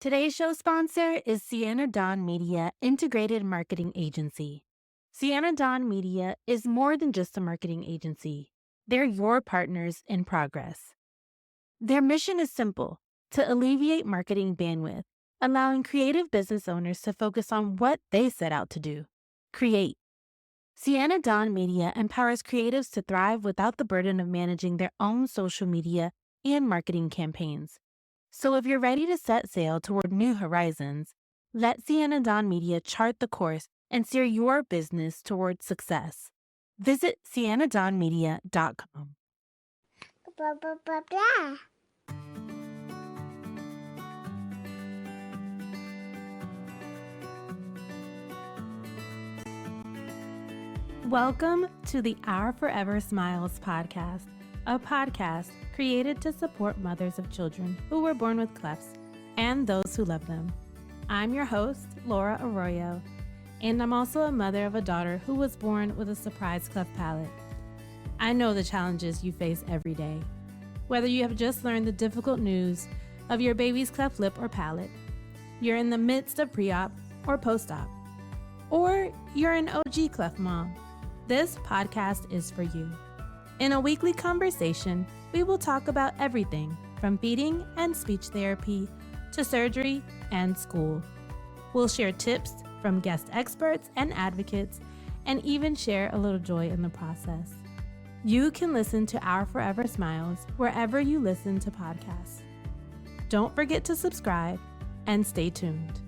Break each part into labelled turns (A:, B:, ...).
A: Today's show sponsor is Sienna Dawn Media Integrated Marketing Agency. Sienna Dawn Media is more than just a marketing agency. They're your partners in progress. Their mission is simple: to alleviate marketing bandwidth, allowing creative business owners to focus on what they set out to do: create. Sienna Dawn Media empowers creatives to thrive without the burden of managing their own social media and marketing campaigns. So if you're ready to set sail toward new horizons, let Sienna Dawn Media chart the course and steer your business toward success. Visit siennadawnmedia.com.
B: Blah, blah, blah, blah.
A: Welcome to the Our Forever Smiles podcast, a podcast created to support mothers of children who were born with clefts and those who love them. I'm your host, Laura Arroyo, and I'm also a mother of a daughter who was born with a surprise cleft palate. I know the challenges you face every day. Whether you have just learned the difficult news of your baby's cleft lip or palate, you're in the midst of pre-op or post-op, or you're an OG cleft mom, this podcast is for you. In a weekly conversation, we will talk about everything from feeding and speech therapy to surgery and school. We'll share tips from guest experts and advocates, and even share a little joy in the process. You can listen to Our Forever Smiles wherever you listen to podcasts. Don't forget to subscribe and stay tuned.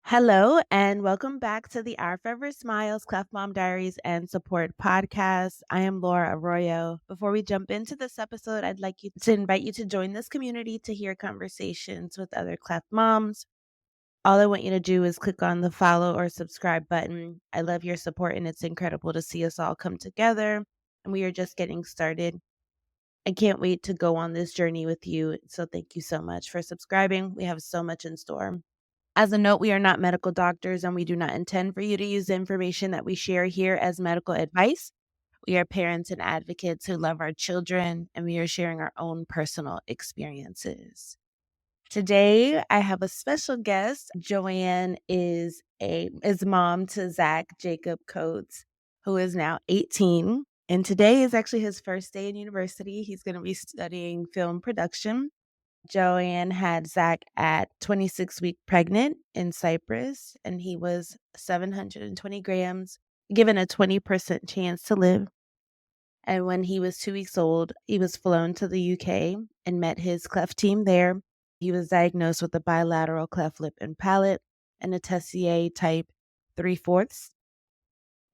A: Hello, and welcome back to the Our Forever Smiles Cleft Mom Diaries and Support podcast. I am Laura Arroyo. Before we jump into this episode, I'd like to invite you to join this community to hear conversations with other cleft moms. All I want you to do is click on the follow or subscribe button. I love your support, and it's incredible to see us all come together, and we are just getting started. I can't wait to go on this journey with you, so thank you so much for subscribing. We have so much in store. As a note, we are not medical doctors, and we do not intend for you to use the information that we share here as medical advice. We are parents and advocates who love our children, and we are sharing our own personal experiences. Today, I have a special guest. Joanne is mom to Zach Jacob Coates, who is now 18. And today is actually his first day in university. He's going to be studying film production. Joanne had Zach at 26-week pregnant in Cyprus, and he was 720 grams, given a 20% chance to live. And when he was 2 weeks old, he was flown to the UK and met his cleft team there. He was diagnosed with a bilateral cleft lip and palate and a Tessier type 3/4.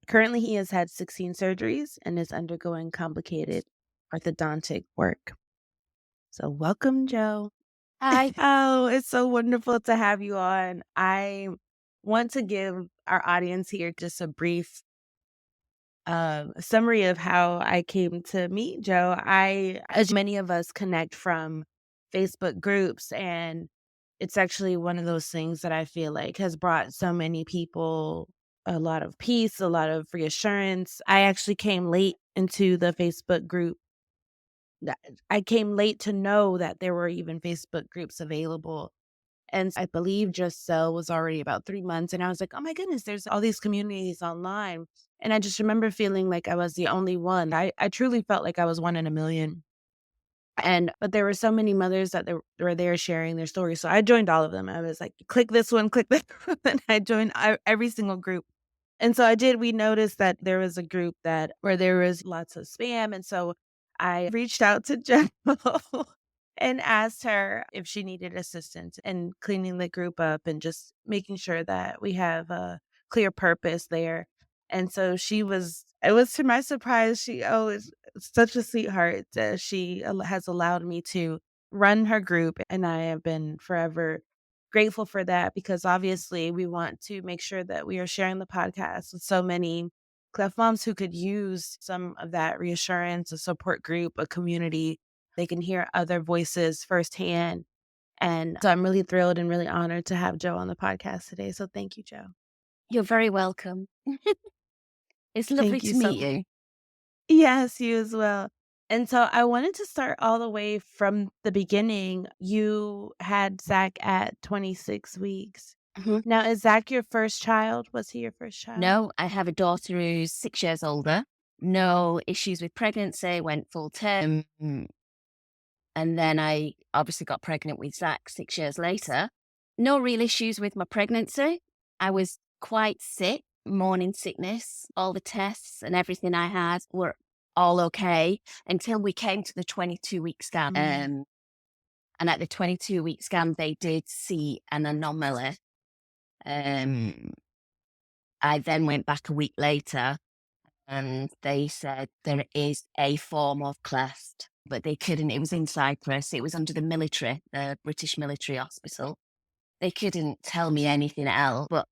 A: Currently, he has had 16 surgeries and is undergoing complicated orthodontic work. So welcome, Joe.
B: Hi.
A: Oh, it's so wonderful to have you on. I want to give our audience here just a brief summary of how I came to meet Joe. As many of us, connect from Facebook groups, and it's actually one of those things that I feel like has brought so many people a lot of peace, a lot of reassurance. I actually came late into the Facebook group. I came late to know that there were even Facebook groups available. And I believe Just Sell was already about 3 months, and I was like, "Oh my goodness, there's all these communities online." And I just remember feeling like I was the only one. I truly felt like I was one in a million. But there were so many mothers that were there sharing their stories. So I joined all of them. I was like, "Click this one, click that one." And I joined every single group. And so I did. We noticed that there was a group where there was lots of spam. And so I reached out to Jen and asked her if she needed assistance in cleaning the group up and just making sure that we have a clear purpose there. And so it was to my surprise, is such a sweetheart. She has allowed me to run her group, and I have been forever grateful for that, because obviously we want to make sure that we are sharing the podcast with so many cleft moms who could use some of that reassurance, a support group, a community. They can hear other voices firsthand. And so I'm really thrilled and really honored to have Joe on the podcast today. So thank you, Joe.
B: You're very welcome. It's lovely
A: Thank you
B: to
A: so
B: meet
A: much.
B: you.
A: Yes, you as well. And so I wanted to start all the way from the beginning. You had Zach at 26 weeks.
B: Mhm.
A: Now, is Zach your first child? Was he your first child?
B: No, I have a daughter who's 6 years older. No issues with pregnancy, went full term, and then I obviously got pregnant with Zach 6 years later. No real issues with my pregnancy. I was quite sick, morning sickness. All the tests and everything I had were all okay until we came to the 22-week scan.
A: Mm.
B: And at the 22-week scan, they did see an anomaly. Um, I then went back a week later and they said there is a form of cleft, but they couldn't. It was in Cyprus. It was under the military, the British military hospital. They couldn't tell me anything else. But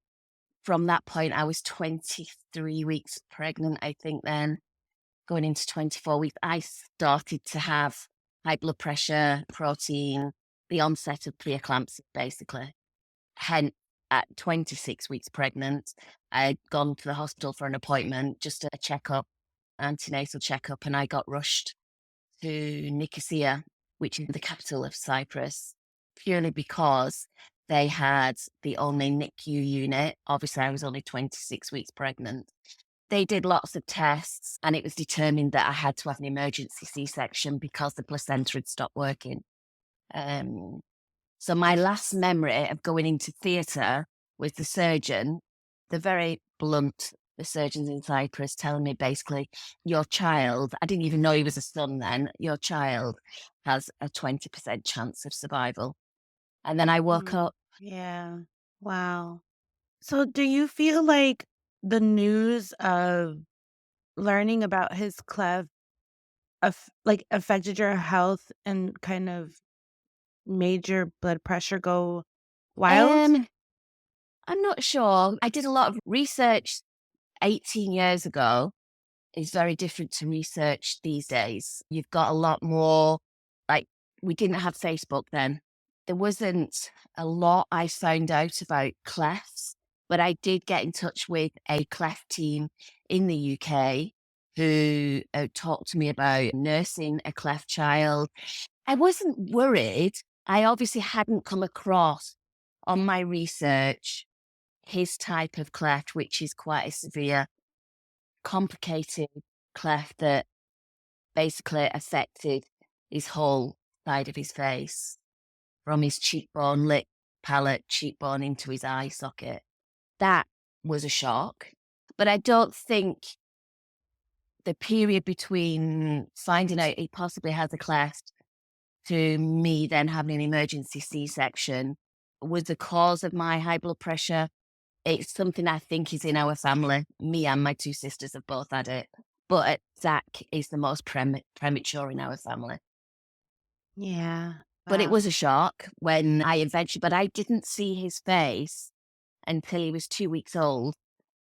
B: from that point, I was 23 weeks pregnant, I think, then going into 24 weeks, I started to have high blood pressure, protein, the onset of preeclampsia, basically. Hence, at 26 weeks pregnant, I'd gone to the hospital for an appointment, just a checkup, antenatal checkup, and I got rushed to Nicosia, which is the capital of Cyprus, purely because they had the only NICU unit. Obviously, I was only 26 weeks pregnant. They did lots of tests, and it was determined that I had to have an emergency C-section because the placenta had stopped working. Um, so my last memory of going into theatre was the surgeon, the very blunt, the surgeons in Cyprus telling me basically, your child, I didn't even know he was a son then, your child has a 20% chance of survival. And then I woke
A: Mm.
B: up.
A: Yeah. Wow. So do you feel like the news of learning about his cleft affected your health and kind of made your blood pressure go wild?
B: Um, I'm not sure. I did a lot of research 18 years ago is very different to research these days. You've got a lot more, like, we didn't have Facebook then. There wasn't a lot I found out about clefts, but I did get in touch with a cleft team in the UK who talked to me about nursing a cleft child. I wasn't worried. I obviously hadn't come across on my research his type of cleft, which is quite a severe, complicated cleft that basically affected his whole side of his face, from his cheekbone, lip, palate, cheekbone into his eye socket. That was a shock. But I don't think the period between finding out he possibly has a cleft to me then having an emergency C-section was the cause of my high blood pressure. It's something I think is in our family. Me and my two sisters have both had it, but Zach is the most premature in our family.
A: Yeah.
B: But it
A: Wow.
B: was a shock when I eventually, but I didn't see his face until he was 2 weeks old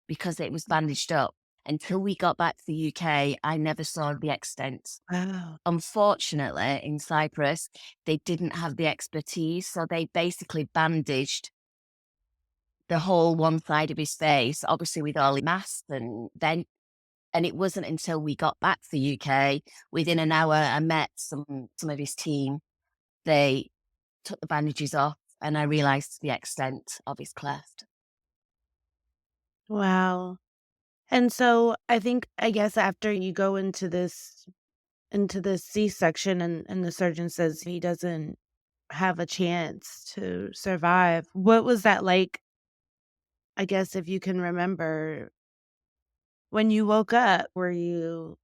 B: because it was bandaged up. Until we got back to the UK, I never saw the extent.
A: Wow.
B: Unfortunately, in Cyprus, they didn't have the expertise. So they basically bandaged the whole one side of his face, obviously with all the masks and it wasn't until we got back to the UK, within an hour, I met some of his team. They took the bandages off and I realized the extent of his cleft.
A: Wow. And so I guess after you go into this C-section and the surgeon says he doesn't have a chance to survive, what was that like, I guess, if you can remember, when you woke up? Were you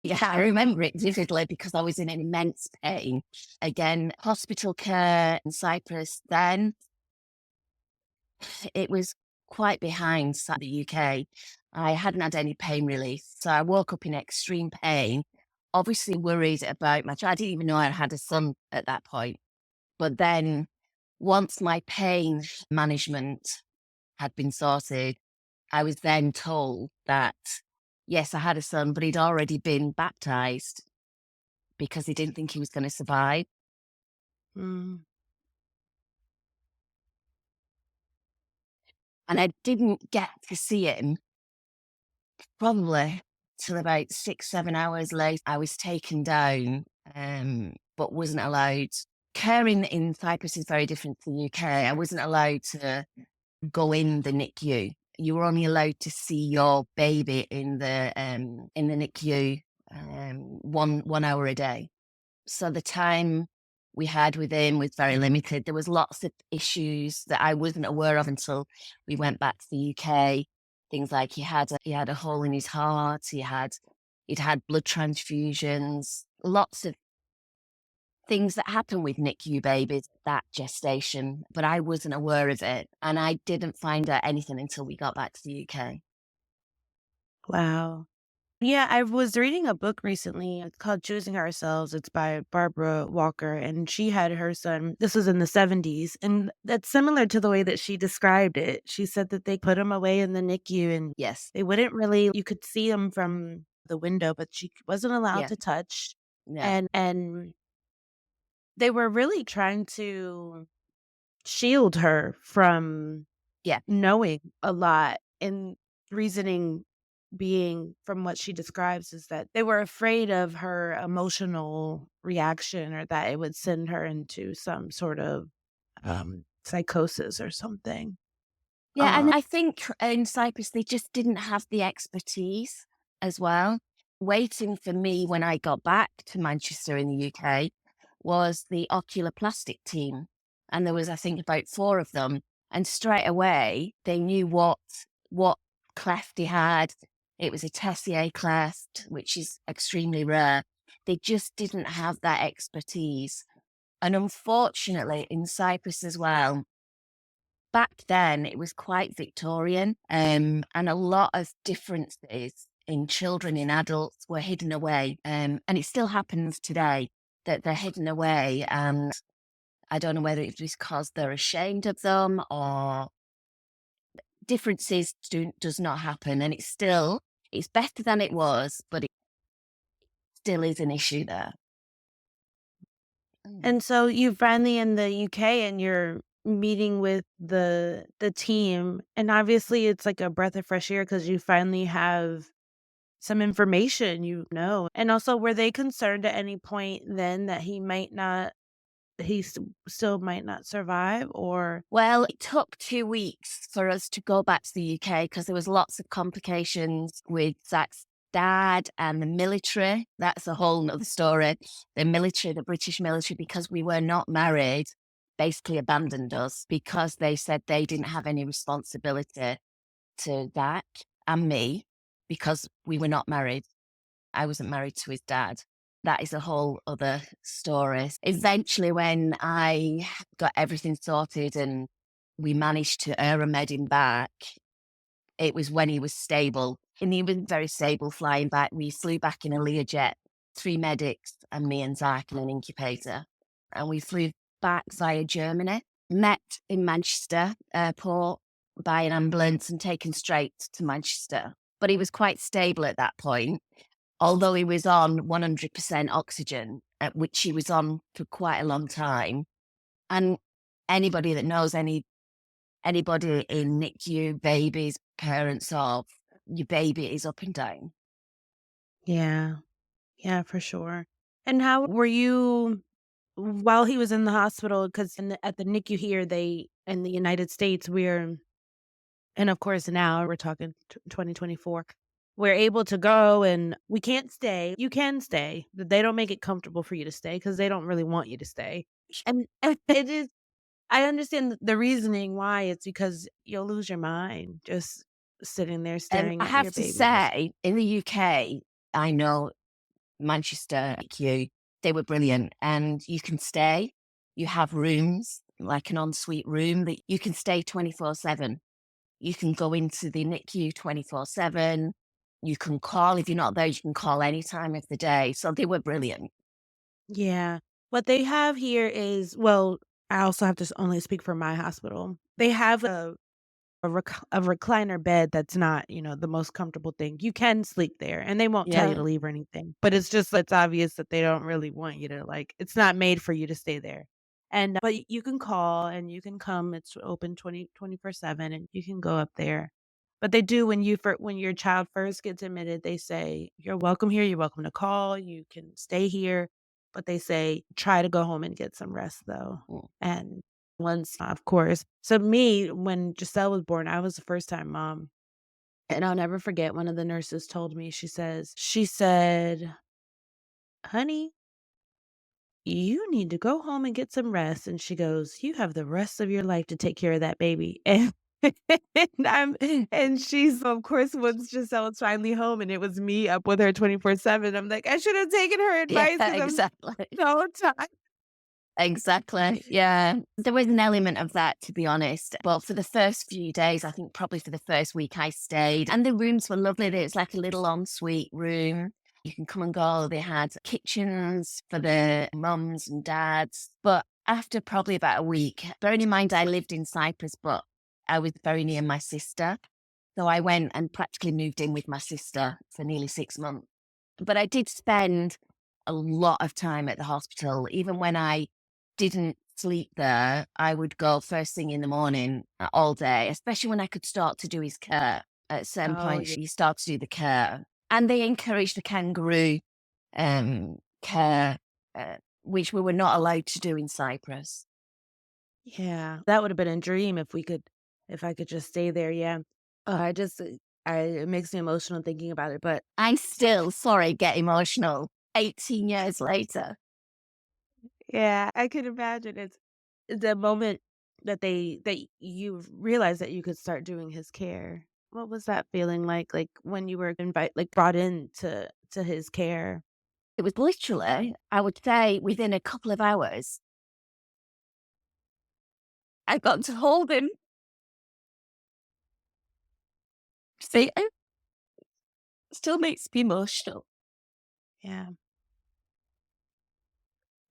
B: Yeah, I remember it vividly because I was in immense pain. Again, hospital care in Cyprus then, it was quite behind the UK. I hadn't had any pain relief. So I woke up in extreme pain, obviously worried about my child. I didn't even know I had a son at that point. But then once my pain management had been sorted, I was then told that, yes, I had a son, but he'd already been baptized because he didn't think he was going to survive.
A: mm,
B: And I didn't get to see him probably till about 6, 7 hours later, I was taken down, but wasn't allowed. Caring in Cyprus is very different to the UK. I wasn't allowed to go in the NICU. You were only allowed to see your baby in the NICU 1 hour a day. So the time we had with him was very limited. There was lots of issues that I wasn't aware of until we went back to the UK. Things like he had a hole in his heart. He'd had blood transfusions. Lots of things that happen with NICU babies that gestation, but I wasn't aware of it, and I didn't find out anything until we got back to the UK.
A: Wow. Yeah, I was reading a book recently. It's called Choosing Ourselves. It's by Barbara Walker, and she had her son. This was in the 70s, and that's similar to the way that she described it. She said that they put him away in the NICU and
B: Yes.
A: they wouldn't really, you could see him from the window, but she wasn't allowed
B: Yeah.
A: to touch.
B: Yeah.
A: And they were really trying to shield her from
B: Yeah.
A: knowing a lot, and reasoning being from what she describes is that they were afraid of her emotional reaction or that it would send her into some sort of psychosis or something.
B: Yeah, and
A: Uh,
B: I think in Cyprus, they just didn't have the expertise as well. Waiting for me when I got back to Manchester in the UK was the oculoplastic team. And there was, I think, about four of them. And straight away, they knew what cleft he had. It was a Tessier cleft, which is extremely rare. They just didn't have that expertise. And unfortunately, in Cyprus as well, back then it was quite Victorian, and a lot of differences in children, in adults were hidden away. And it still happens today that they're hidden away. And I don't know whether it's because they're ashamed of them or does not happen. And it's better than it was, but it still is an issue there. Mm.
A: and so you finally in the UK and you're meeting with the team, and obviously it's like a breath of fresh air because you finally have some information, and also were they concerned at any point then that he still might not survive, or
B: Well, it took 2 weeks for us to go back to the UK because there was lots of complications with Zach's dad and the military. That's a whole nother story. The military, the British military, because we were not married, basically abandoned us because they said they didn't have any responsibility to Zach and me because we were not married. I wasn't married to his dad. That is a whole other story. Eventually, when I got everything sorted and we managed to aeromed him back, it was when he was stable. And he was very stable flying back. We flew back in a Learjet, three medics and me and Zach in an incubator. And we flew back via Germany, met in Manchester airport by an ambulance and taken straight to Manchester. But he was quite stable at that point, although he was on 100% oxygen, at which he was on for quite a long time. And anybody that knows anybody in NICU, babies, parents of, your baby is up and down.
A: yeah. Yeah, for sure. And how were you while he was in the hospital? Because at the NICU here, they in the United States, and of course now we're talking 2024, we're able to go and we can't stay. You can stay, but they don't make it comfortable for you to stay because they don't really want you to stay. And it is, I understand the reasoning why. It's because you'll lose your mind just sitting there staring
B: I
A: at your
B: have to
A: baby.
B: say, in the UK, I know Manchester, NICU, they were brilliant. And you can stay, you have rooms, like an ensuite room that you can stay 24/7. You can go into the NICU 24/7. You can call if you're not there, you can call any time of the day. So they were brilliant.
A: Yeah. What they have here is, well, I also have to only speak for my hospital. They have a recliner bed that's not, the most comfortable thing. You can sleep there and they won't tell you
B: Yeah.
A: to leave or anything. But it's obvious that they don't really want you to, like, it's not made for you to stay there. And but you can call and you can come. It's open 24/7 and you can go up there. But they do when your child first gets admitted, they say, "You're welcome here, you're welcome to call, you can stay here," but they say, "Try to go home and get some rest, though."
B: Mm.
A: And once of course so me, when Giselle was born, I was a first-time mom, and I'll never forget one of the nurses told me, she said, "Honey, you need to go home and get some rest." And she goes, "You have the rest of your life to take care of that baby." And she's of course, once Giselle was finally home and it was me up with her 24/7, I'm like, "I should have taken her
B: Yeah,
A: advice because I'm
B: exactly.
A: so tired."
B: Exactly. Yeah. There was an element of that, to be honest. Well, for the first few days, I think probably for the first week I stayed, and the rooms were lovely. It was like a little ensuite room. You can come and go. They had kitchens for the mums and dads. But after probably about a week, bearing in mind I lived in Cyprus, but I was very near my sister. So I went and practically moved in with my sister for nearly 6 months. But I did spend a lot of time at the hospital. Even when I didn't sleep there, I would go first thing in the morning all day, especially when I could start to do his care. At some
A: Oh,
B: point,
A: yeah.
B: you start to do the care. And they encouraged the kangaroo care, which we were not allowed to do in Cyprus.
A: Yeah. That would have been a dream if I could just stay there, yeah. I just it makes me emotional thinking about it, but
B: I'm still, sorry, get emotional 18 years later.
A: yeah, I can imagine it's the moment that you realized that you could start doing his care. What was that feeling like when you were brought in to his care?
B: It was literally, I would say, within a couple of hours, I got to hold him. See, it still makes me emotional
A: Yeah.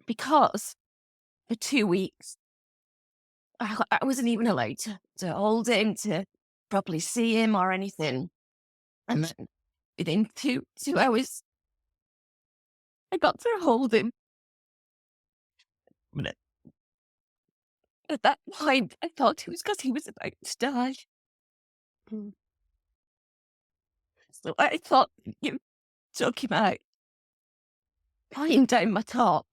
B: because for 2 weeks, I wasn't even allowed to hold him, to properly see him or anything. And then within two hours, I got to hold him. But at that point, I thought it was because he was about to die.
A: Mm.
B: So I thought you took him out, lying down my top.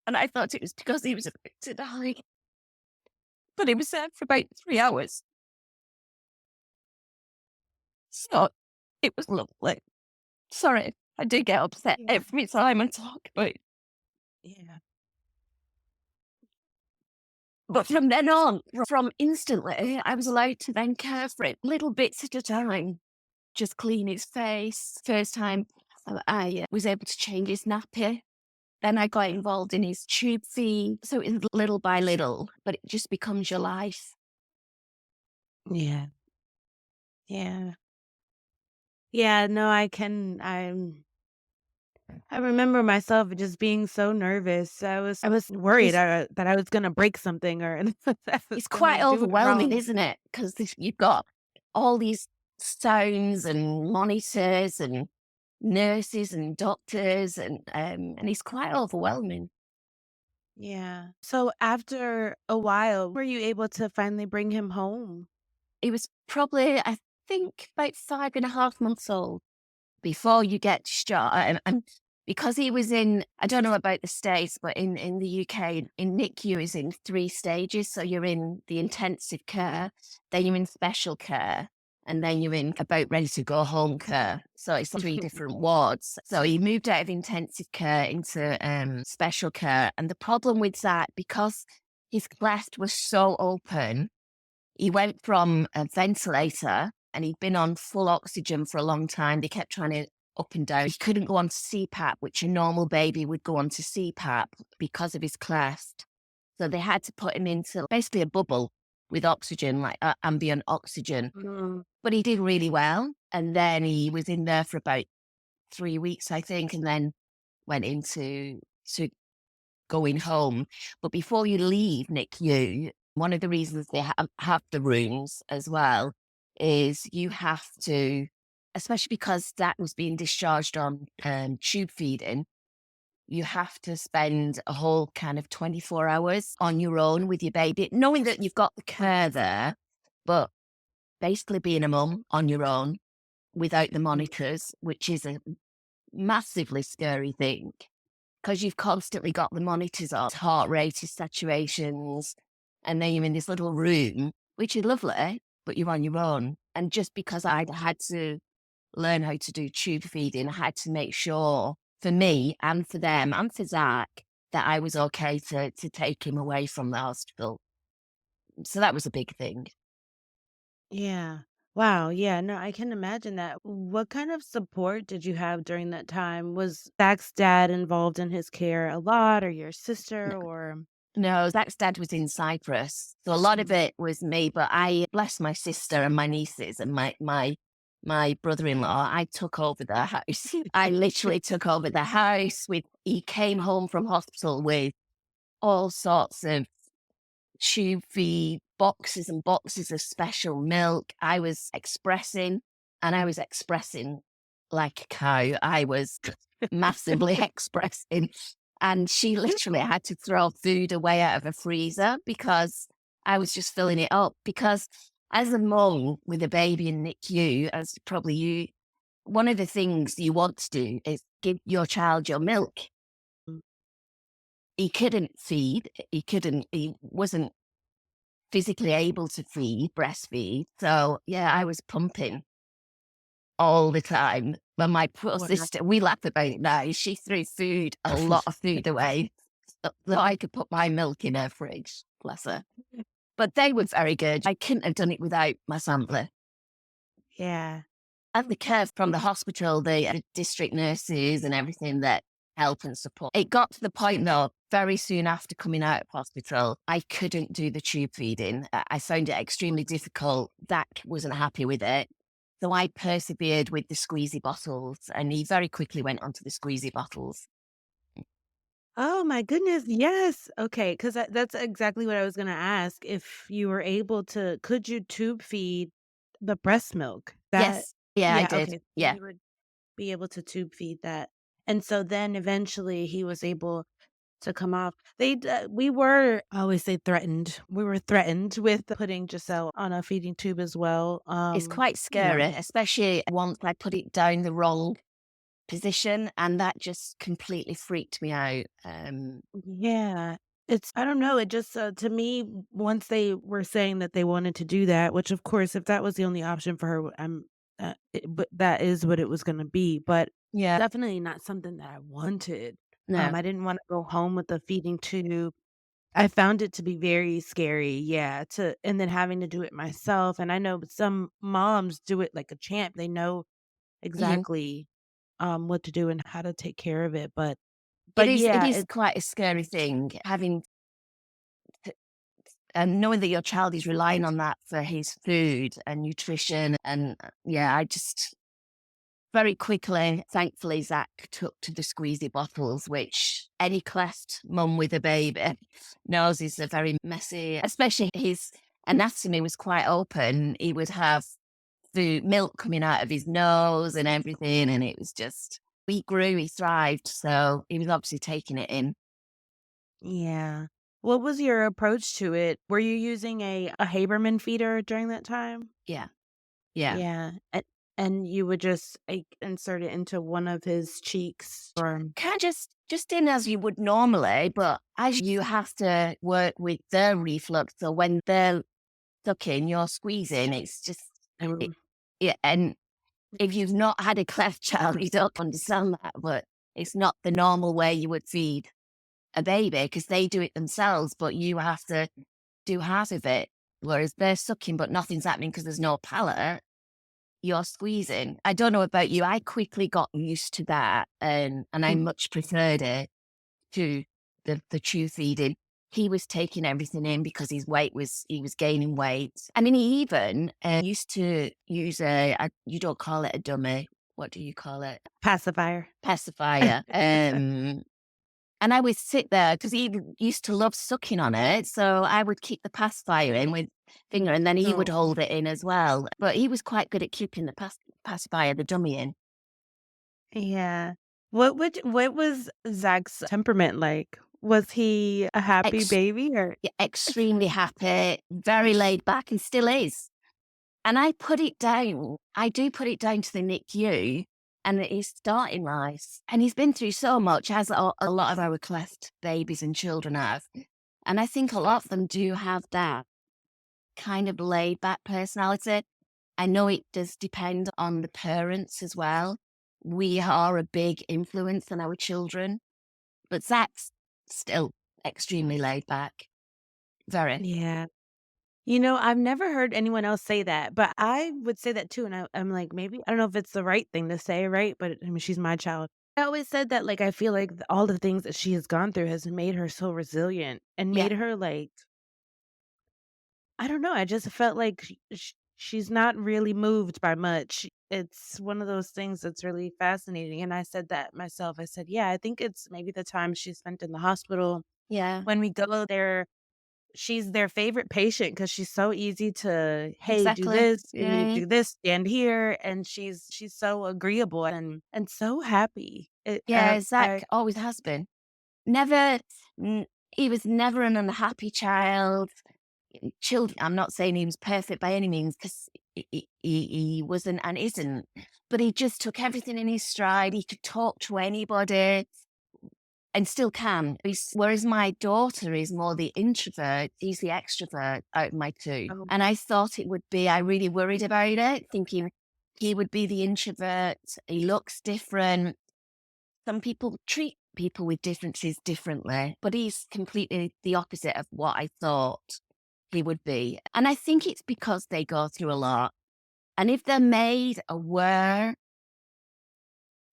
B: And I thought it was because he was about to die. But he was there for about 3 hours. So it was lovely. Sorry, I do get upset
A: Yeah.
B: every time I talk about it.
A: Yeah.
B: But from then on, from instantly, I was allowed to then care for it little bits at a time. Just clean his face. First time I was able to change his nappy. Then I got involved in his tube feed. So it was little by little, but it just becomes your life.
A: Yeah. Yeah. Yeah, no, I remember myself just being so nervous. I was worried
B: It's,
A: that I was gonna break something or that I was
B: it's
A: gonna
B: quite
A: do it
B: overwhelming,
A: wrong.
B: isn't it? Because you've got all these sounds and monitors and nurses and doctors, and it's quite overwhelming.
A: Yeah. So after a while, were you able to finally bring him home?
B: It was probably, I think, about 5.5 months old before you get discharged. And because he was in, I don't know about the States, but in the UK, in NICU is in 3 stages. So you're in the intensive care, then you're in special care, and then you're in about ready to go home care. So it's 3 different wards. So he moved out of intensive care into special care. And the problem with that, because his cleft was so open, he went from a ventilator and he'd been on full oxygen for a long time. They kept trying to up and down. He couldn't go on to CPAP, which a normal baby would go on to CPAP because of his cleft. So they had to put him into basically a bubble with oxygen, like ambient oxygen.
A: Mm.
B: But he did really well. And then he was in there for about 3 weeks, I think, and then went into to going home. But before you leave NICU, one of the reasons they have the rooms as well is you have to, especially because that was being discharged on tube feeding, you have to spend a whole kind of 24 hours on your own with your baby, knowing that you've got the care there, but basically being a mum on your own without the
A: Mm.
B: monitors, which is a massively scary thing because you've constantly got the monitors on, heart rate, is saturations, and then you're in this little room, which is lovely, but you're on your own. And just because I'd had to learn how to do tube feeding, I had to make sure for me and for them and for Zach that I was okay to take him away from the hospital. So that was a big thing.
A: Yeah. Wow, yeah, no, I can imagine that. What kind of support did you have during that time? Was Zach's dad involved in his care a lot, or your sister, or
B: No, Zach's dad was in Cyprus, so a lot of
A: Mm.
B: it was me. But I bless my sister and my nieces and my brother-in-law. I took over their house. I literally took over the house. With he came home from hospital with all sorts of tube feed, boxes and boxes of special milk. I was expressing, and I was expressing like a cow. I was massively expressing. And she literally had to throw food away out of a freezer because I was just filling it up. Because as a mum with a baby in NICU, as probably you, one of the things you want to do is give your child your milk.
A: Mm.
B: He couldn't feed. He wasn't physically able to feed, breastfeed. So yeah, I was pumping all the time. But my poor
A: Wow.
B: sister, we laugh about it now. She threw a lot of food away so I could put my milk in her fridge. Bless her. But they were very good. I couldn't have done it without my sampler.
A: Yeah.
B: And the care from the hospital, the district nurses and everything that help and support. It got to the point though, very soon after coming out of hospital, I couldn't do the tube feeding. I found it extremely difficult. Zach wasn't happy with it. So I persevered with the squeezy bottles and he very quickly went onto the squeezy bottles.
A: Oh my goodness, yes. Okay, 'cause that's exactly what I was gonna ask, if you were able to could you tube feed the breast milk? That
B: Yes. Yeah, I
A: Yeah,
B: did.
A: okay, so
B: Yeah.
A: you would be able to tube feed that, and so then eventually he was able to come off. We were, I always say threatened. We were threatened with putting Giselle on a feeding tube as well,
B: It's quite
A: you know.
B: scary, especially once I put it down the wrong position, and that just completely freaked me out.
A: Yeah. It's I don't know, it just, to me, once they were saying that they wanted to do that, which of course, if that was the only option for her, but that is what it was gonna be, but
B: Yeah.
A: definitely not something that I wanted.
B: No.
A: I didn't wanna go home with a feeding tube. I found it to be very scary, yeah, to and then having to do it myself, and I know some moms do it like a champ. They know
B: Mhm.
A: exactly, what to do and how to take care of it,
B: It
A: but
B: is it
A: yeah,
B: is quite a scary thing having to knowing that your child is relying on that for his food and nutrition and, yeah, I just very quickly, thankfully, Zach took to the squeezy bottles, which any Cleft mum with a baby knows is a very messy, especially his anatomy was quite open. He would have the milk coming out of his nose and everything, and it was just he grew, he thrived, so he was obviously taking it in.
A: Yeah. What was your approach to it? Were you using a Haberman feeder during that time?
B: Yeah, yeah.
A: Yeah, and you would just, like, insert it into one of his cheeks or
B: Kinda just in as you would normally, but as you have to work with their reflux, so when they're sucking, you're squeezing, it's just it
A: um,
B: yeah, and if you've not had a cleft child, you don't understand that, but it's not the normal way you would feed a baby because they do it themselves, but you have to do half of it, whereas they're sucking, but nothing's happening because there's no palate. You're squeezing. I don't know about you. I quickly got used to that, and I
A: mm,
B: much preferred it to the chew feeding. He was taking everything in because he was gaining weight. I mean, he even used to use you don't call it a dummy. What do you call it?
A: pacifier.
B: Pacifier. And I would sit there because he used to love sucking on it. So I would keep the pacifier in with finger and then he would
A: Oh,
B: hold it in as well. But he was quite good at keeping the pacifier, the dummy in.
A: yeah. What was Zach's temperament like? Was he a happy
B: Ex-
A: baby or
B: extremely happy, very laid back and still is. And I put it down. I do put it down to the NICU and his starting life. And he's been through so much, as a lot of our cleft babies and children have. And I think a lot of them do have that kind of laid back personality. I know it does depend on the parents as well. We are a big influence on our children, but Zach's still extremely laid back. Very.
A: Yeah. I've never heard anyone else say that, but I would say that too, and I'm like, maybe I don't know if it's the right thing to say, right? But, I mean, she's my child. I always said that, like, I feel like all the things that she has gone through has made her so resilient and
B: Yeah.
A: made her, like, I don't know, I just felt like she's not really moved by much. It's one of those things that's really fascinating, and I said that myself. I said, "Yeah, I think it's maybe the time she spent in the hospital.
B: Yeah.
A: When we go there, she's their favorite patient because she's so easy to, "Hey, do
B: Exactly.
A: this, you need
B: Yeah.
A: to do this, stand here," and she's so agreeable and so happy.
B: Yeah. Zach
A: I
B: always has been. Never, n- he was never an unhappy child. Children, I'm not saying he was perfect by any means because he wasn't and isn't, but he just took everything in his stride. He could talk to anybody and still can. Whereas my daughter is more the introvert, he's the extrovert out of my two.
A: Oh,
B: And I thought it would be, I really worried about it, thinking he would be the introvert. He looks different. Some people treat people with differences differently, but he's completely the opposite of what I thought he would be. And I think it's because they go through a lot. And if they're made aware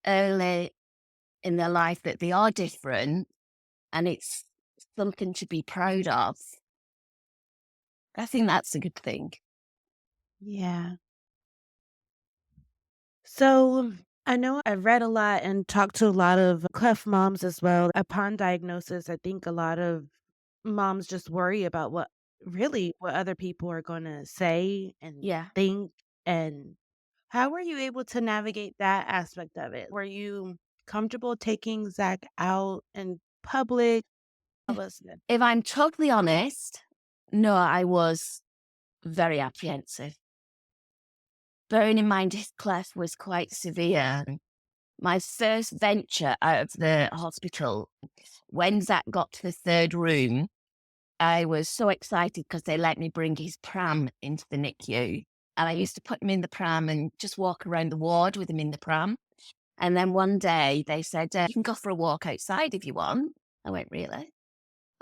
B: early in their life that they are different and it's something to be proud of, I think that's a good thing.
A: yeah. So, I know I've read a lot and talked to a lot of cleft moms as well. Upon diagnosis, I think a lot of moms just worry about what other people are gonna say and
B: Yeah.
A: think, and how were you able to navigate that aspect of it? Were you comfortable taking Zach out in public? How was it?
B: If I'm totally honest, no, I was very apprehensive. Bearing in mind his cleft was quite severe. My first venture out of the hospital, when Zach got to the third room, I was so excited because they let me bring his pram into the NICU. And I used to put him in the pram and just walk around the ward with him in the pram. And then one day they said, you can go for a walk outside if you want. I went, really?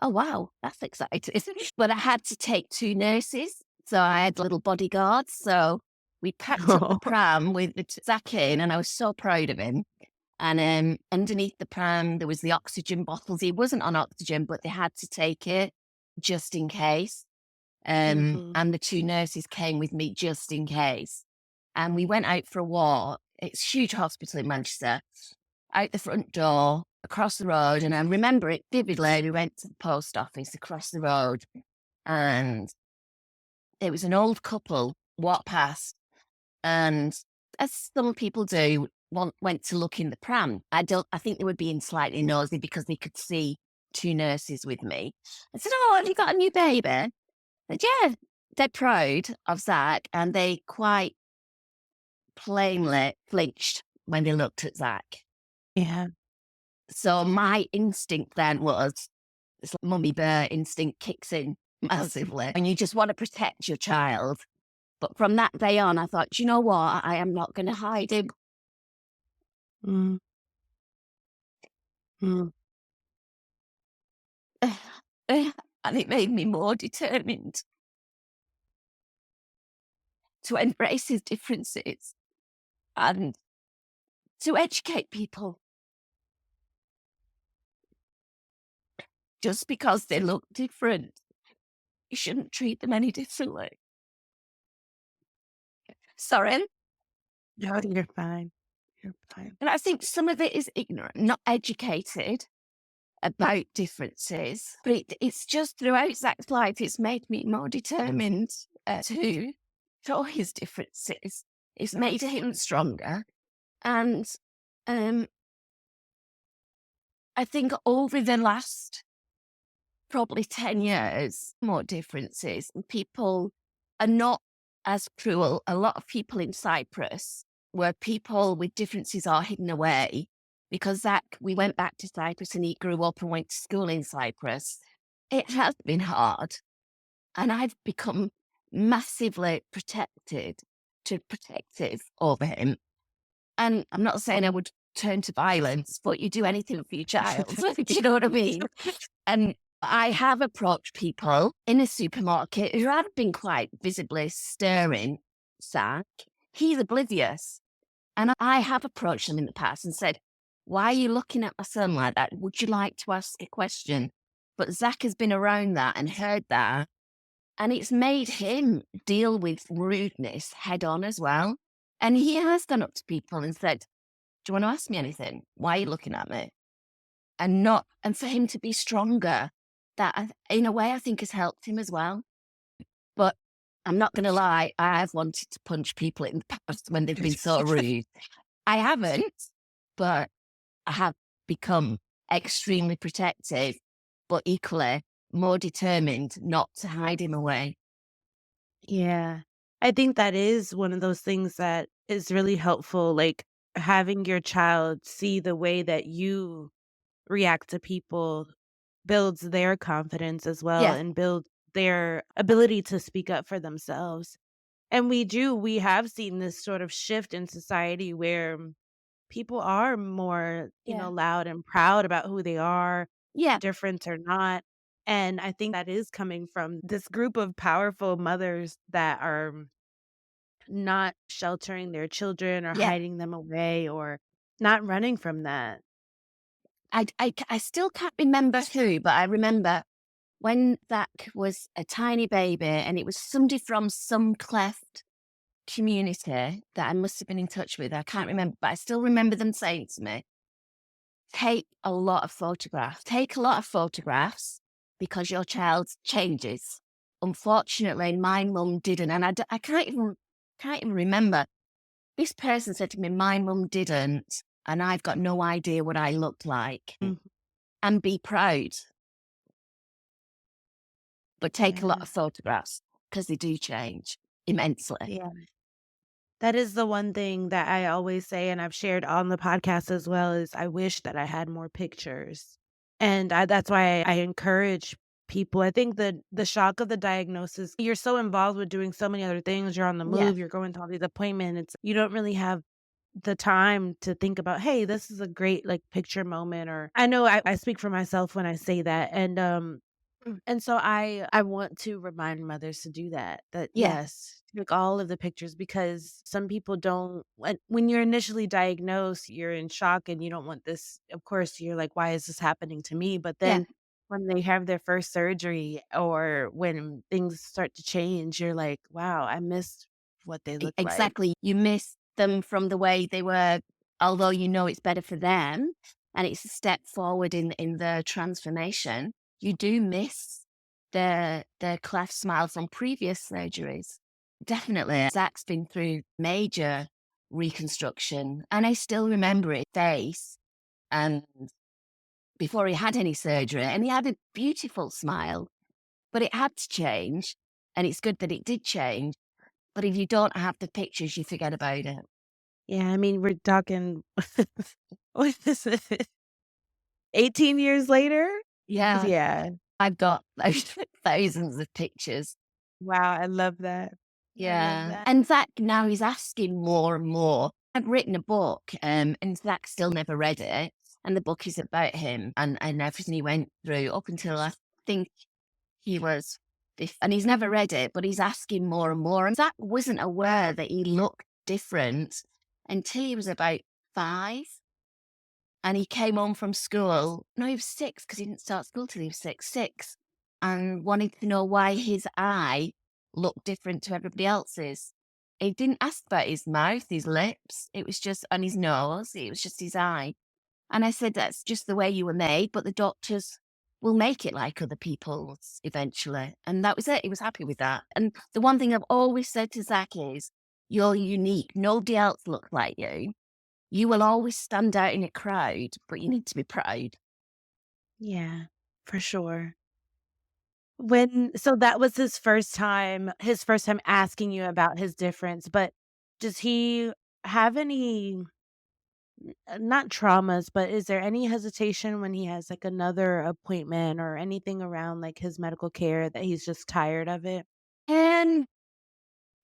B: Oh, wow, that's exciting. But I had to take two nurses. So I had little bodyguards. So we packed up the pram with Zach in, and I was so proud of him. And underneath the pram, there was the oxygen bottles. He wasn't on oxygen, but they had to take it just in case.
A: Mhm.
B: And the two nurses came with me just in case. And we went out for a walk. It's a huge hospital in Manchester. Out the front door, across the road. And I remember it vividly. We went to the post office across the road. And it was an old couple walked past. And as some people do, went to look in the pram. I think they were being slightly nosy because they could see two nurses with me. I said, "Oh, have you got a new baby?" I said, "Yeah." They're proud of Zach, and they quite plainly flinched when they looked at Zach.
A: Yeah.
B: So my instinct then was, this mummy bear instinct kicks in massively, and you just want to protect your child. But from that day on, I thought, "Do you know what? I am not going to hide him."
A: Mm, mm.
B: And it made me more determined to embrace his differences and to educate people. Just because they look different, you shouldn't treat them any differently. Sorry.
A: No, you're fine. You're fine.
B: And I think some of it is ignorant, not educated about differences. But it's just throughout Zach's life, it's made me more determined to show his differences. It's made him stronger. And um, I think over the last probably 10 years, more differences. And people are not as cruel. A lot of people in Cyprus, where people with differences are hidden away, because Zach, we went back to Cyprus and he grew up and went to school in Cyprus. It has been hard. And I've become massively protective over him. And I'm not saying I would turn to violence, but you do anything for your child. Do you know what I mean? And I have approached people in a supermarket who have been quite visibly staring Zach. He's oblivious. And I have approached them in the past and said, why are you looking at my son like that? Would you like to ask a question? But Zach has been around that and heard that. And it's made him deal with rudeness head on as well. And he has gone up to people and said, do you want to ask me anything? Why are you looking at me? And for him to be stronger, in a way, I think has helped him as well. But I'm not going to lie, I've wanted to punch people in the past when they've been so rude. I haven't, but I have become extremely protective, but equally more determined not to hide him away.
A: Yeah. I think that is one of those things that is really helpful, like, having your child see the way that you react to people builds their confidence as well
B: Yeah,
A: and builds their ability to speak up for themselves. And we have seen this sort of shift in society where people are more,
B: yeah,
A: loud and proud about who they are,
B: yeah,
A: different or not. And I think that is coming from this group of powerful mothers that are not sheltering their children or
B: yeah.
A: hiding them away or not running from that.
B: I still can't remember who, but I remember when Zach was a tiny baby and it was somebody from some Cleft community that I must have been in touch with. I can't remember, but I still remember them saying to me, take a lot of photographs. Take a lot of photographs because your child changes. Unfortunately, my mum didn't. And I can't even remember. This person said to me, my mum didn't. And I've got no idea what I looked like.
A: Mhm.
B: And be proud, but take a lot
A: Yeah.
B: of photographs because they do change immensely.
A: Yeah. That is the one thing that I always say, and I've shared on the podcast as well, is I wish that I had more pictures. And that's why I encourage people. I think the shock of the diagnosis, you're so involved with doing so many other things. You're on the
B: Yeah,
A: move, you're going to all these appointments. You don't really have the time to think about, hey, this is a great like picture moment. Or I know I speak for myself when I say that. And so I want to remind mothers to do that. That
B: yeah,
A: yes, take all of the pictures because some people don't when you're initially diagnosed, you're in shock and you don't want this. Of course, you're like, why is this happening to me? But
B: yeah.
A: then when they have their first surgery or when things start to change, you're like, wow, I missed what they look like.
B: Exactly. You miss them from the way they were, although you know it's better for them and it's a step forward in their transformation. You do miss their cleft smile from previous surgeries. Definitely. Zach's been through major reconstruction and I still remember his face and before he had any surgery and he had a beautiful smile, but it had to change. And it's good that it did change. But if you don't have the pictures, you forget about it.
A: Yeah, I mean, we're talking what is it? 18 years later?
B: Yeah,
A: Yeah.
B: I've got thousands of pictures.
A: Wow, I love that. I love
B: Yeah.
A: that.
B: And Zach now he's asking more and more. I've written a book, and Zach still never read it. And the book is about him and everything he went through up until I think he was and he's never read it, but he's asking more and more. And Zach wasn't aware that he looked different until he was about 5. And he came home from school. No, he was 6 because he didn't start school till he was 6, and wanted to know why his eye looked different to everybody else's. He didn't ask about his mouth, his lips. It was just on his nose. It was just his eye. And I said, that's just the way you were made, but the doctors will make it like other people's eventually. And that was it. He was happy with that. And the one thing I've always said to Zach is, you're unique. Nobody else looks like you. You will always stand out in a crowd, but you need to be proud.
A: Yeah, for sure. So that was his first time asking you about his difference, but does he have any, not traumas, but is there any hesitation when he has, like, another appointment or anything around, like, his medical care that he's just tired of it?
B: Um,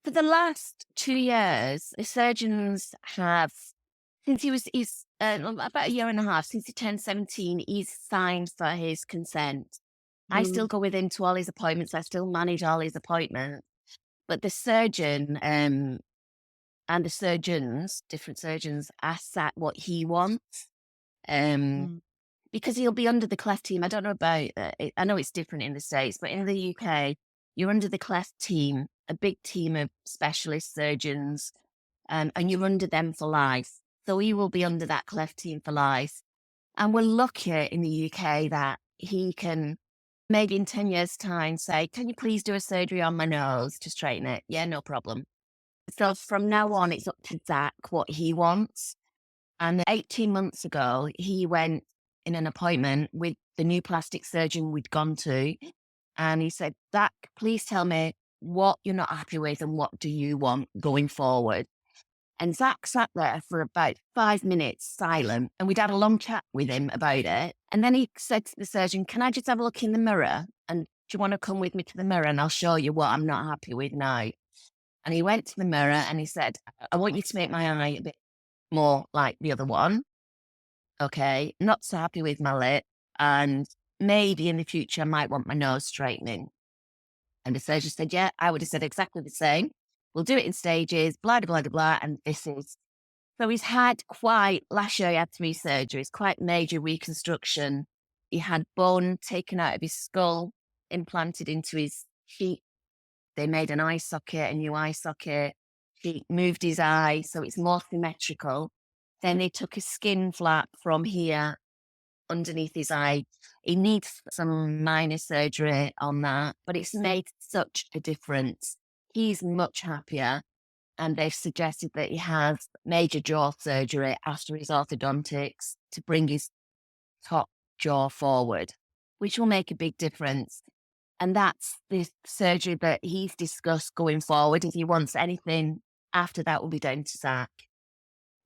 B: for the last 2 years, the surgeons have since he's, about a year and a half, since he turned 17, he's signed for his consent. I still
A: Mm,
B: go with him to all his appointments, I still manage all his appointments, but the surgeon, and the surgeons, different surgeons, ask that what he wants, um,
A: mm,
B: because he'll be under the Cleft team. I don't know about, I know it's different in the States, but in the UK, you're under the Cleft team, a big team of specialist surgeons, and you're under them for life. So he will be under that Cleft team for life. And we're lucky in the UK that he can maybe in 10 years' time say, can you please do a surgery on my nose to straighten it? Yeah, no problem. So from now on, it's up to Zach what he wants. And 18 months ago, he went in an appointment with the new plastic surgeon we'd gone to. And he said, Zach, please tell me what you're not happy with and what do you want going forward. And Zach sat there for about 5 minutes silent, and we'd had a long chat with him about it. And then he said to the surgeon, can I just have a look in the mirror? And do you want to come with me to the mirror and I'll show you what I'm not happy with now? And he went to the mirror and he said, I want you to make my eye a bit more like the other one. Okay. Not so happy with my lip. And maybe in the future, I might want my nose straightening. And the surgeon said, yeah, I would have said exactly the same. We'll do it in stages, blah, blah, blah, blah. And this is so he's had quite, last year he had 3 surgeries, quite major reconstruction. He had bone taken out of his skull, implanted into his cheek. They made an eye socket, a new eye socket. He moved his eye, so it's more symmetrical. Then they took a skin flap from here underneath his eye. He needs some minor surgery on that, but it's made such a difference. He's much happier, and they've suggested that he has major jaw surgery after his orthodontics to bring his top jaw forward, which will make a big difference. And that's the surgery that he's discussed going forward. If he wants anything after that, will be down to Zach.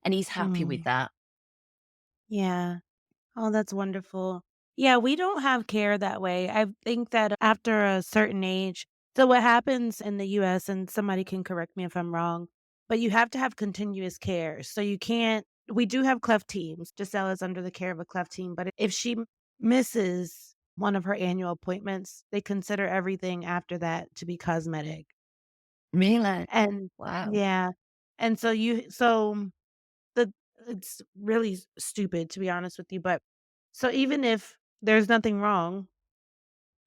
B: And he's happy with
A: mm,
B: that.
A: yeah. Oh, that's wonderful. Yeah, we don't have care that way. I think that after a certain age, so what happens in the US, and somebody can correct me if I'm wrong, but you have to have continuous care. So you can't, we do have cleft teams. Giselle is under the care of a cleft team, but if she misses one of her annual appointments, they consider everything after that to be cosmetic.
B: Really?
A: And
B: Wow.
A: yeah. And so the it's really stupid, to be honest with you, but so even if there's nothing wrong,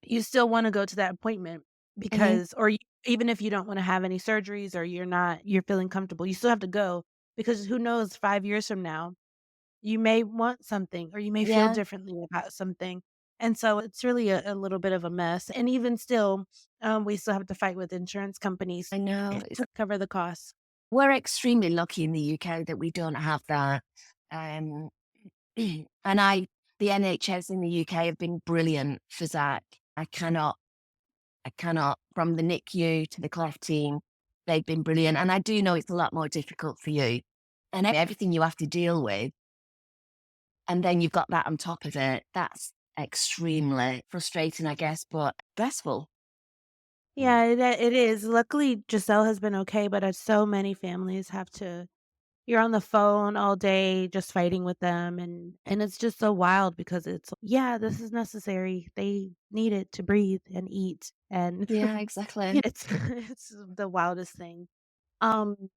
A: you still wanna go to that appointment
B: Hmm.
A: because, or even if you don't wanna have any surgeries or you're feeling comfortable, you still have to go because who knows, 5 years from now, you may want something or you may feel
B: Yeah,
A: differently about something, and so it's really a little bit of a mess, and even still, we still have to fight with insurance companies
B: I know.
A: to cover the costs.
B: We're extremely lucky in the UK that we don't have that. Um, and the NHS in the UK have been brilliant for Zach. I cannot from the NICU to the Cleft team, they've been brilliant. And I do know it's a lot more difficult for you and everything you have to deal with. And then you've got that on top of it. That's extremely frustrating, I guess, but stressful.
A: Yeah, it is. Luckily, Giselle has been okay, but so many families have to, you're on the phone all day just fighting with them, and it's just so wild because it's, yeah, this is necessary. They need it to breathe and eat, and
B: Yeah, exactly.
A: it's the wildest thing. Um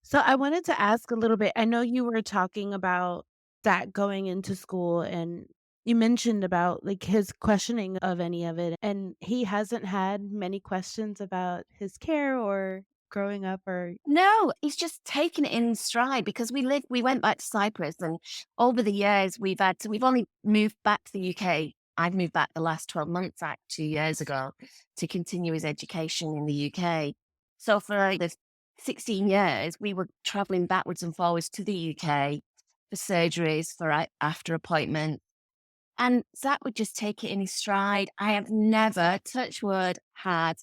A: so I wanted to ask a little bit. I know you were talking about that going into school, and you mentioned about, like, his questioning of any of it, and he hasn't had many questions about his care or growing up or.
B: No, he's just taken it in stride because we went back to Cyprus and over the years we've only moved back to the UK. I've moved back the last 12 months, 2 years ago, to continue his education in the UK. So for the 16 years, we were traveling backwards and forwards to the UK for surgeries, for after appointments. And Zach would just take it in his stride. I have never, touch wood, had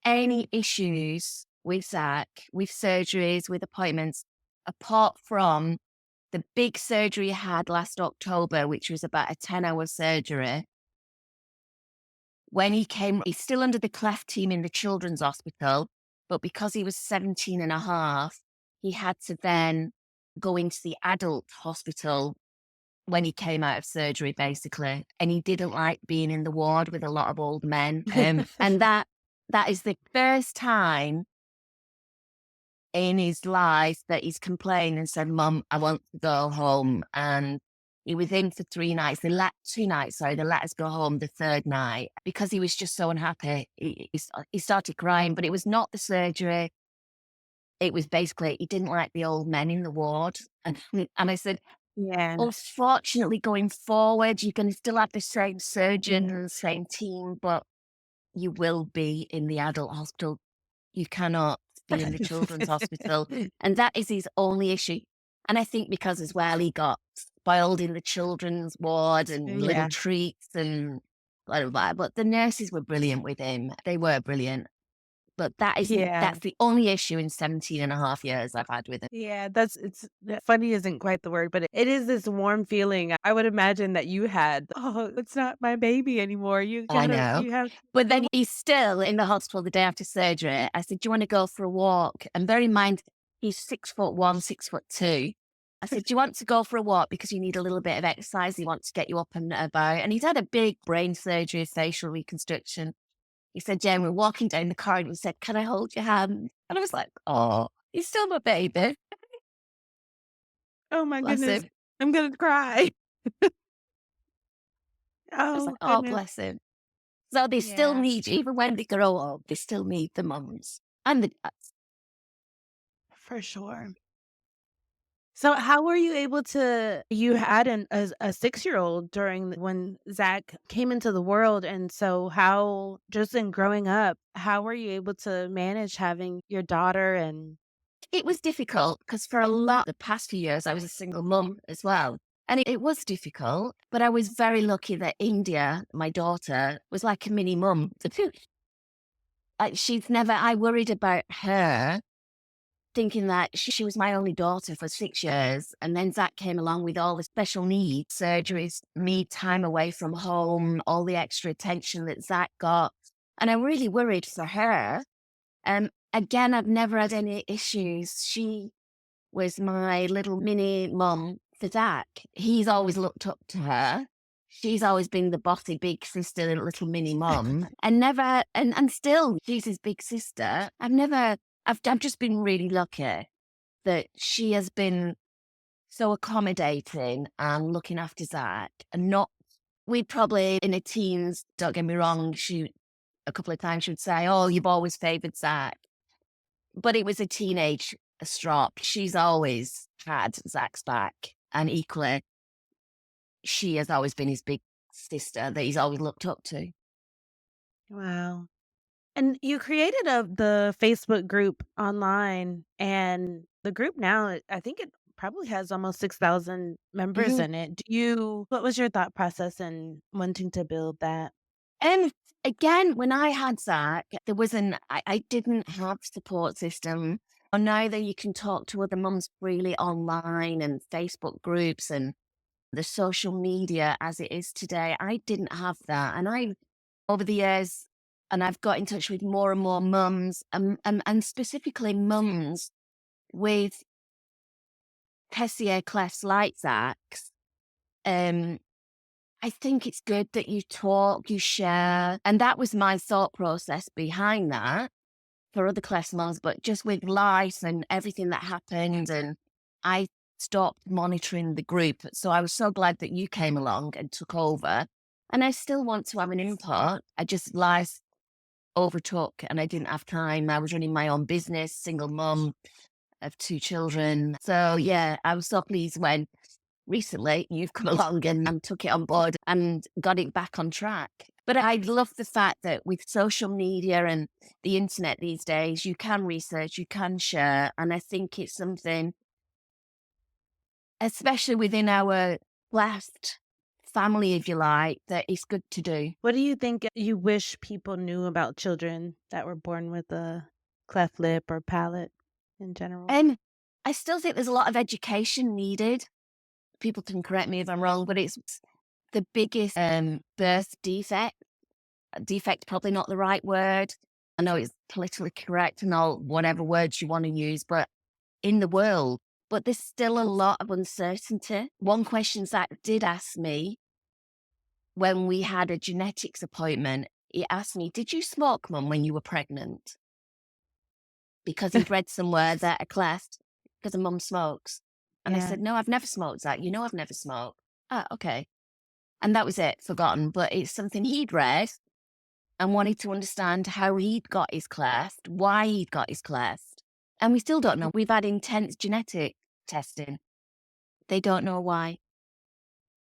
B: any issues with Zach, with surgeries, with appointments, apart from the big surgery he had last October, which was about a 10-hour surgery. When he came, he's still under the Cleft team in the children's hospital, but because he was 17 and a half, he had to then go into the adult hospital when he came out of surgery, basically. And he didn't like being in the ward with a lot of old men. And that is the first time in his life that he's complained and said, Mum, I want to go home. And he was in for 3 nights. 2 nights, sorry. They let us go home the third night because he was just so unhappy. He started crying, but it was not the surgery. It was basically, he didn't like the old men in the ward. And I said,
A: Yeah.
B: unfortunately, going forward, you're going to still have the same surgeon and the same team, but you will be in the adult hospital. You cannot be in the children's hospital. And that is his only issue. And I think because as well, he got spoiled in the children's ward and little
A: Yeah.
B: treats and blah, blah, blah. But the nurses were brilliant with him. They were brilliant. But
A: Yeah.
B: that's the only issue in 17 and a half years I've had with him.
A: Yeah, funny isn't quite the word, but it is this warm feeling I would imagine that you had. "Oh, it's not my baby anymore.
B: I know.
A: You have
B: But
A: to."
B: then he's still in the hospital the day after surgery. I said, do you want to go for a walk? And bear in mind, he's 6'1", 6'2". I said, do you want to go for a walk because you need a little bit of exercise? He wants to get you up and about. And he's had a big brain surgery, facial reconstruction. He said, Jen, we're walking down the corridor. He said, can I hold your hand? And I was like, oh, he's still my baby.
A: Oh my
B: Bless
A: goodness,
B: him.
A: I'm gonna cry.
B: I was
A: Oh
B: like, oh,
A: goodness.
B: bless him. So they still
A: Yeah,
B: need you, even when they grow up, they still need the mums and the dads.
A: for sure. So how were you able to you had a 6-year-old during when Zach came into the world, and so how just in growing up, how were you able to manage having your daughter and
B: It was difficult because for a lot the past few years, I was a single mum as well. And it was difficult, but I was very lucky that India, my daughter, was like a mini mum. I worried about her thinking that she was my only daughter for 6 years. And then Zach came along with all the special needs, surgeries, me time away from home, all the extra attention that Zach got. And I really worried for her. Again, I've never had any issues. She was my little mini mum for Zach. He's always looked up to her. She's always been the bossy big sister, the little mini mum, and never, and still, she's his big sister. I've just been really lucky that she has been so accommodating and looking after Zach, and not. We probably in her teens. Don't get me wrong. She a couple of times she would say, "Oh, you've always favoured Zach," but it was a teenage strop. She's always had Zach's back, and equally, she has always been his big sister that he's always looked up to.
A: wow. And you created the Facebook group online, and the group now, I think it probably has almost 6,000 members
B: Mhm.
A: in it. What was your thought process in wanting to build that?
B: And again, when I had Zach, I didn't have support system. And now that you can talk to other mums freely online and Facebook groups and the social media as it is today, I didn't have that. And over the years, and I've got in touch with more and more mums, and specifically mums with Tessier clefts like Zach's. Um, I think it's good that you talk, you share. And that was my thought process behind that for other class mums, but just with life and everything that happened. And I stopped monitoring the group. So I was so glad that you came along and took over. And I still want to have an input. I just life overtook and I didn't have time. I was running my own business, single mum of 2 children. So yeah, I was so pleased when recently you've come along and took it on board and got it back on track. But I love the fact that with social media and the internet these days, you can research, you can share. And I think it's something, especially within our left family, if you like, that is good to do.
A: What do you think you wish people knew about children that were born with a cleft lip or palate in general?
B: And I still think there's a lot of education needed. People can correct me if I'm wrong, but it's the biggest birth defect. Defect, probably not the right word. I know it's politically correct and all whatever words you want to use, but in the world, but there's still a lot of uncertainty. One question Zach did ask me when we had a genetics appointment, he asked me, "Did you smoke, Mum, when you were pregnant?" Because he'd read somewhere that a cleft, because a mum smokes. And I
A: Yeah.
B: said, "No, I've never smoked, Zach. You know I've never smoked." Ah, okay. And that was it, forgotten. But it's something he'd read and wanted to understand how he'd got his cleft, why he'd got his cleft. And we still don't know. We've had intense genetic testing. They don't know why.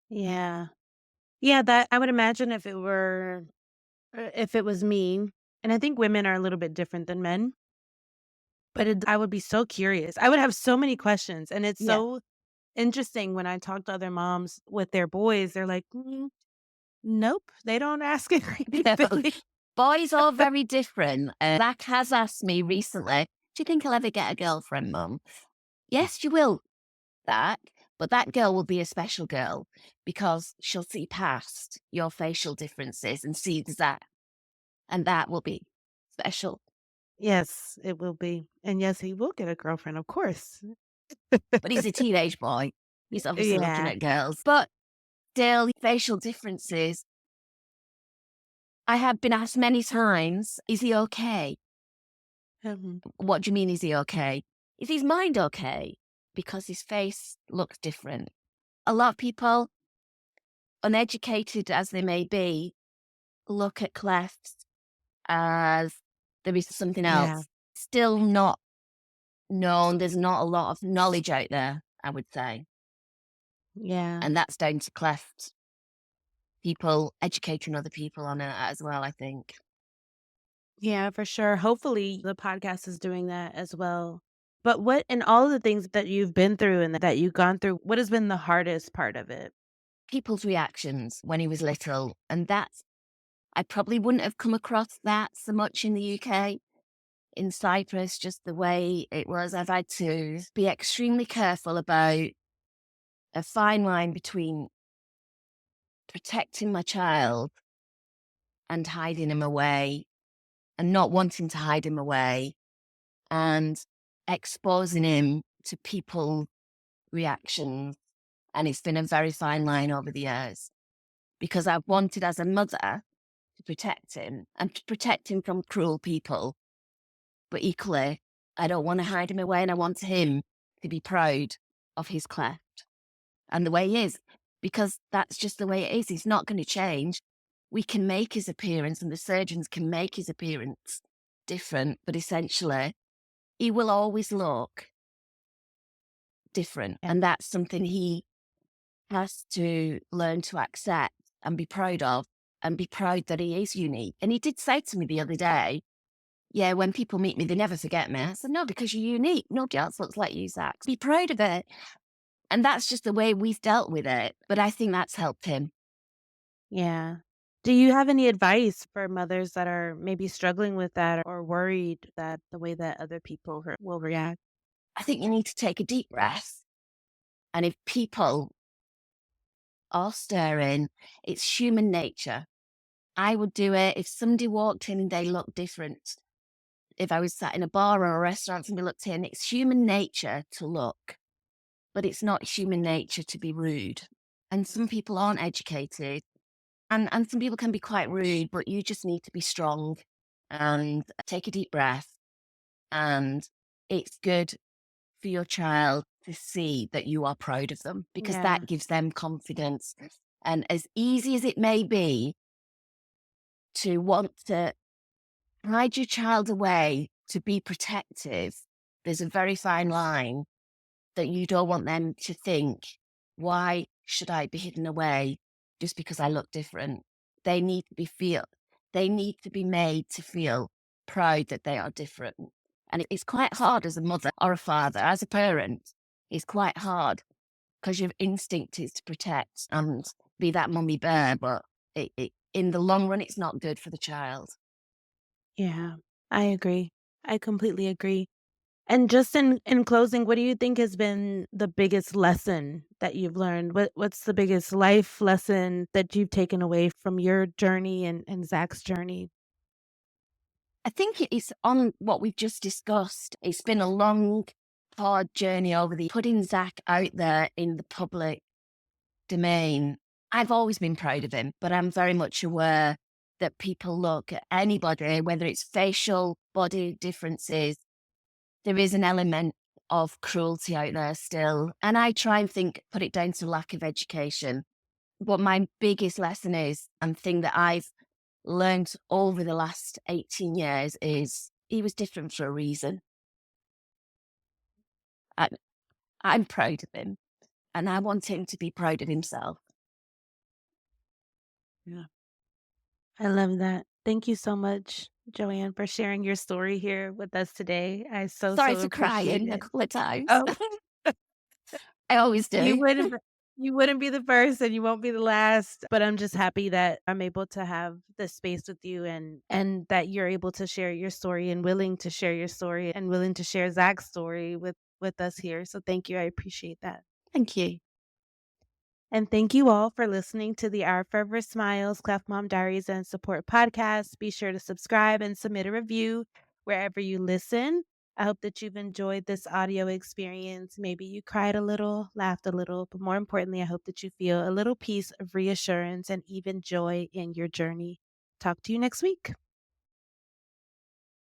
A: Yeah. Yeah, that I would imagine if it was me, and I think women are a little bit different than men, but I would be so curious. I would have so many questions, and it's
B: Yeah.
A: so interesting when I talk to other moms with their boys, they're like, "Mm, nope, they don't ask anything."
B: Boys are very different. Zach has asked me recently, "Do you think I'll ever get a girlfriend, Mum?" Yes, you will, Zach, but that girl will be a special girl because she'll see past your facial differences and see Zach, and that will be special.
A: Yes, it will be, and yes, he will get a girlfriend, of course.
B: But he's a teenage boy. He's obviously looking
A: Yeah.
B: at girls, but still, facial differences. I have been asked many times, "Is he okay?"
A: Mhm.
B: What do you mean, is he okay? Is his mind okay? Because his face looks different. A lot of people, uneducated as they may be, look at clefts as there is something
A: Yeah,
B: else. Still not known. There's not a lot of knowledge out there, I would say.
A: yeah.
B: And that's down to cleft people educating other people on it as well, I think.
A: Yeah, for sure. Hopefully, the podcast is doing that as well. But what in all of the things that you've been through and that you've gone through, what has been the hardest part of it?
B: People's reactions when he was little. And that's, I probably wouldn't have come across that so much in the UK. In Cyprus, just the way it was, I've had to be extremely careful about a fine line between protecting my child and hiding him away and not wanting to hide him away and exposing him to people's reactions. And it's been a very fine line over the years because I've wanted as a mother to protect him and to protect him from cruel people. But equally, I don't want to hide him away and I want him to be proud of his cleft and the way he is because that's just the way it is. He's not going to change. We can make his appearance and the surgeons can make his appearance different, but essentially, he will always look different.
A: Yeah.
B: And that's something he has to learn to accept and be proud of and be proud that he is unique. And he did say to me the other day, "Yeah, when people meet me, they never forget me." I said, "No, because you're unique. Nobody else looks like you, Zach. Be proud of it." And that's just the way we've dealt with it. But I think that's helped him.
A: Yeah. Do you have any advice for mothers that are maybe struggling with that or worried that the way that other people will react?
B: I think you need to take a deep breath. And if people are staring, it's human nature. I would do it if somebody walked in and they looked different. If I was sat in a bar or a restaurant, somebody looked in, it's human nature to look, but it's not human nature to be rude. And some people aren't educated, and some people can be quite rude, but you just need to be strong and take a deep breath. And it's good for your child to see that you are proud of them because
A: Yeah.
B: that gives them confidence. And as easy as it may be to want to hide your child away to be protective, there's a very fine line that you don't want them to think, why should I be hidden away just because I look different? They need to be feel they need to be made to feel proud that they are different. And it's quite hard as a mother or a father, as a parent. It's quite hard because your instinct is to protect and be that mummy bear, but in the long run, it's not good for the child.
A: Yeah, I agree. I completely agree. And just in closing, what do you think has been the biggest lesson that you've learned? What's the biggest life lesson that you've taken away from your journey and Zach's journey?
B: I think it is on what we've just discussed. It's been a long, hard journey over the putting Zach out there in the public domain. I've always been proud of him, but I'm very much aware that people look at anybody, whether it's facial, body differences, there is an element of cruelty out there still. And I try and put it down to lack of education. But my biggest lesson is, and thing that I've learned over the last 18 years is he was different for a reason. I, I'm proud of him and I want him to be proud of himself.
A: Yeah. I love that. Thank you so much, Joanne, for sharing your story here with us today. I
B: Sorry
A: so
B: for
A: appreciate
B: crying a
A: it.
B: couple of times.
A: Oh,
B: I always
A: you
B: do.
A: wouldn't b you wouldn't be the first and you won't be the last, but I'm just happy that I'm able to have this space with you and that you're able to share your story and willing to share your story and willing to share Zach's story with us here. So thank you. I appreciate that.
B: Thank you.
A: And thank you all for listening to the Our Forever Smiles, Cleft Mom Diaries and Support podcast. Be sure to subscribe and submit a review wherever you listen. I hope that you've enjoyed this audio experience. Maybe you cried a little, laughed a little, but more importantly, I hope that you feel a little piece of reassurance and even joy in your journey. Talk to you next week.